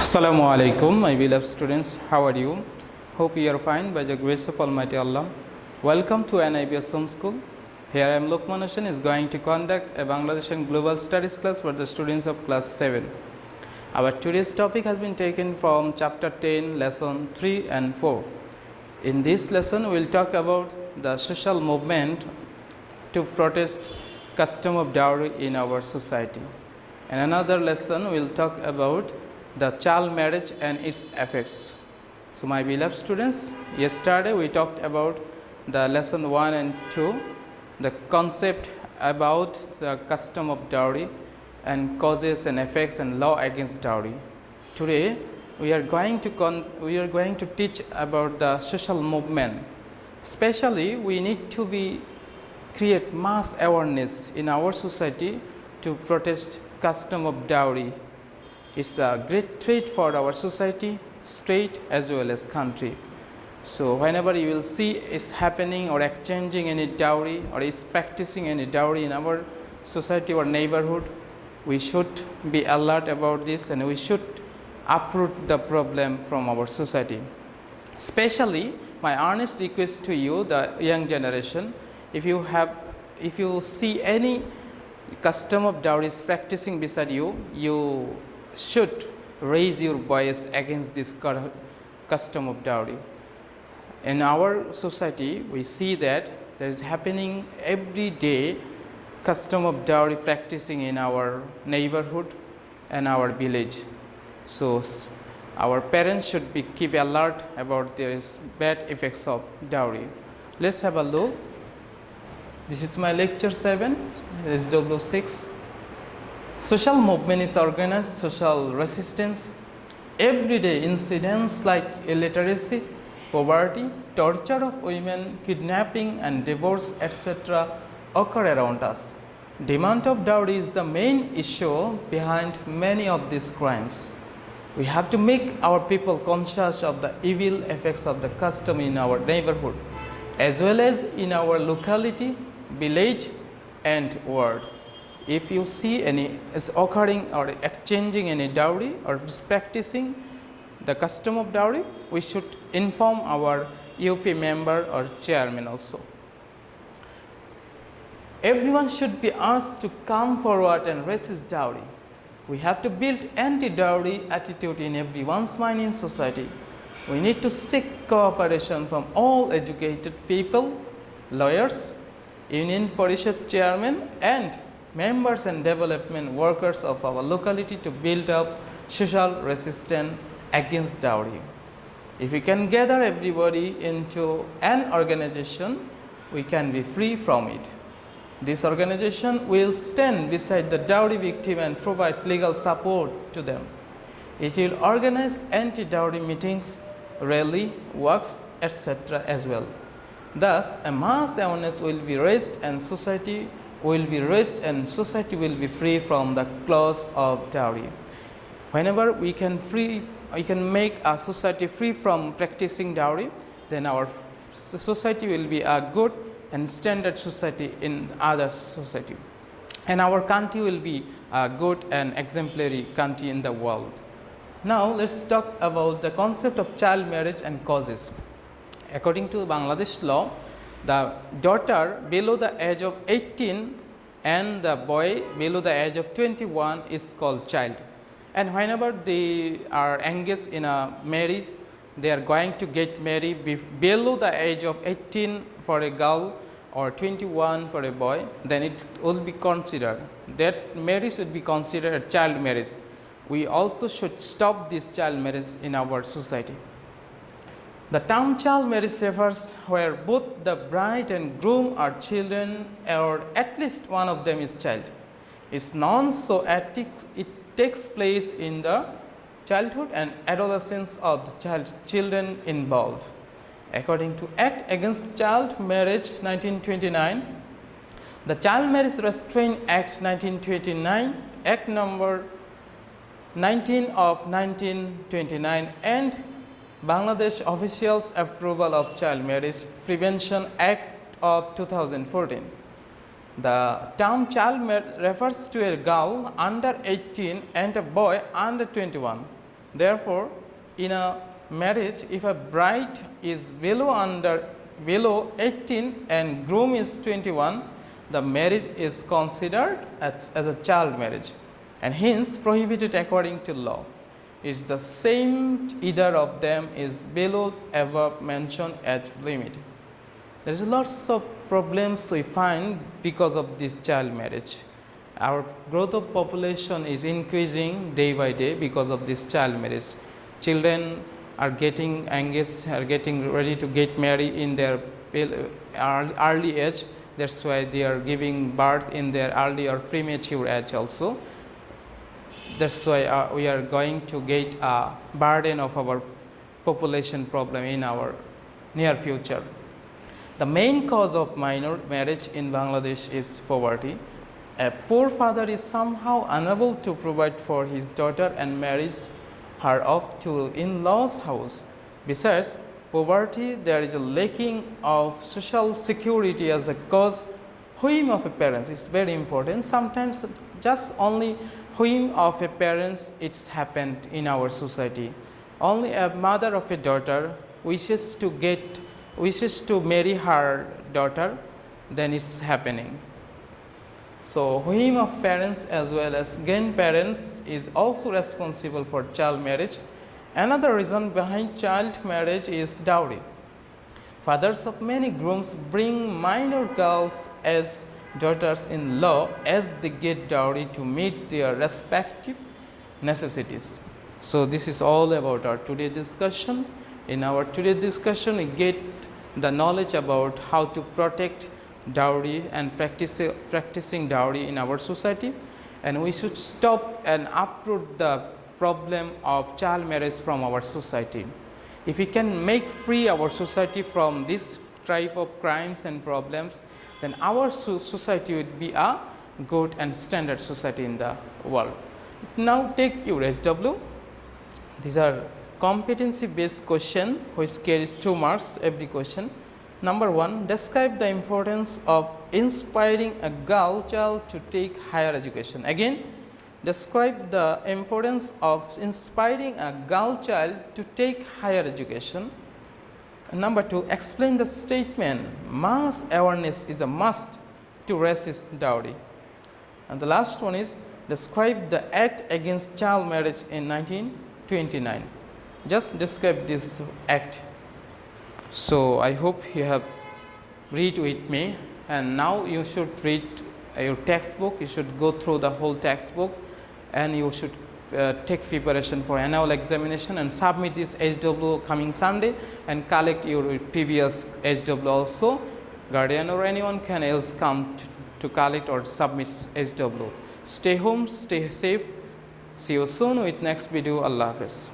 Assalamu alaikum, my beloved students. How are you? Hope you are fine by the grace of Almighty Allah. Welcome to NIBS Home School. Here I am Lokman Hossain is going to conduct a Bangladesh and Global Studies class for the students of class 7. Our today's topic has been taken from chapter 10, lesson 3 and 4. In this lesson, we will talk about the social movement to protest custom of dowry in our society. In another lesson, we will talk about the child marriage and its effects. So my beloved students, yesterday we talked about the lesson 1 and 2, the concept about the custom of dowry and causes and effects and law against dowry. Today we are going to teach about the social movement. Especially we need to create mass awareness in our society to protest custom of dowry. It's a great threat for our society, state as well as country. So whenever you will see it's happening or exchanging any dowry or is practicing any dowry in our society or neighborhood, we should be alert about this and we should uproot the problem from our society. Especially my earnest request to you, the young generation, if you see any custom of dowry is practicing beside you, you should raise your voice against this custom of dowry. In our society, we see that there is happening every day custom of dowry practicing in our neighborhood and our village. So our parents should keep alert about these bad effects of dowry. Let's have a look. This is my lecture 7, SW6. Social movement is organized social resistance. Everyday incidents like illiteracy, poverty, torture of women, kidnapping and divorce, etc. occur around us. Demand of dowry is the main issue behind many of these crimes. We have to make our people conscious of the evil effects of the custom in our neighborhood, as well as in our locality, village and world. If you see any is occurring or exchanging any dowry or is practicing the custom of dowry, we should inform our UP member or chairman also. Everyone should be asked to come forward and resist dowry. We have to build anti-dowry attitude in everyone's mind in society. We need to seek cooperation from all educated people, lawyers, Union Parishad chairman and members and development workers of our locality to build up social resistance against dowry. If we can gather everybody into an organization, we can be free from it. This organization will stand beside the dowry victim and provide legal support to them. It will organize anti-dowry meetings, rally, works, etc. as well. Thus, a mass awareness will be raised and society will be free from the clause of dowry. Whenever we can make a society free from practicing dowry, then our society will be a good and standard society in other society, and our country will be a good and exemplary country in the world. Now let's talk about the concept of child marriage and causes. According to Bangladesh law, the daughter below the age of 18 and the boy below the age of 21 is called child. And whenever they are engaged in a marriage, they are going to get married below the age of 18 for a girl or 21 for a boy, then it will be considered, that marriage would be considered a child marriage. We also should stop this child marriage in our society. The term child marriage refers where both the bride and groom are children or at least one of them is child. It's it takes place in the childhood and adolescence of the children involved. According to Act Against Child Marriage 1929, the Child Marriage Restraint Act 1929, Act number 19 of 1929 and Bangladesh Officials Approval of Child Marriage Prevention Act of 2014. The term child refers to a girl under 18 and a boy under 21. Therefore, in a marriage, if a bride is below 18 and groom is 21, the marriage is considered as a child marriage and hence prohibited according to law. It's the same either of them is below above mentioned age limit. There is lots of problems we find because of this child marriage. Our growth of population is increasing day by day because of this child marriage. Children are getting engaged, are getting ready to get married in their early age. That's why they are giving birth in their early or premature age also. That's why we are going to get a burden of our population problem in our near future. The main cause of minor marriage in Bangladesh is poverty. A poor father is somehow unable to provide for his daughter and marries her off to in-laws' house. Besides poverty, there is a lacking of social security as a cause. Whim of a parent is very important. Sometimes just only whim of a parents it's happened in our society. Only a mother of a daughter wishes to marry her daughter, then it's happening. So whim of parents as well as grandparents is also responsible for child marriage. Another reason behind child marriage is dowry. Fathers of many grooms bring minor girls as daughters-in-law as they get dowry to meet their respective necessities. So this is all about our today's discussion. In our today's discussion, we get the knowledge about how to protect dowry and practicing dowry in our society, and we should stop and uproot the problem of child marriage from our society. If we can make free our society from this type of crimes and problems, then our society would be a good and standard society in the world. Now take your SW. These are competency based question which carries 2 marks every question. Number 1, describe the importance of inspiring a girl child to take higher education. Again, describe the importance of inspiring a girl child to take higher education. And number 2, explain the statement, mass awareness is a must to resist dowry. And the last one is, describe the act against child marriage in 1929. Just describe this act. So I hope you have read with me, and now you should read your textbook. You should go through the whole textbook, and you should take preparation for annual examination and submit this HW coming Sunday, and collect your previous HW also. Guardian or anyone can else come to collect or submit HW. Stay home, stay safe. See you soon with next video. Allah Hafiz.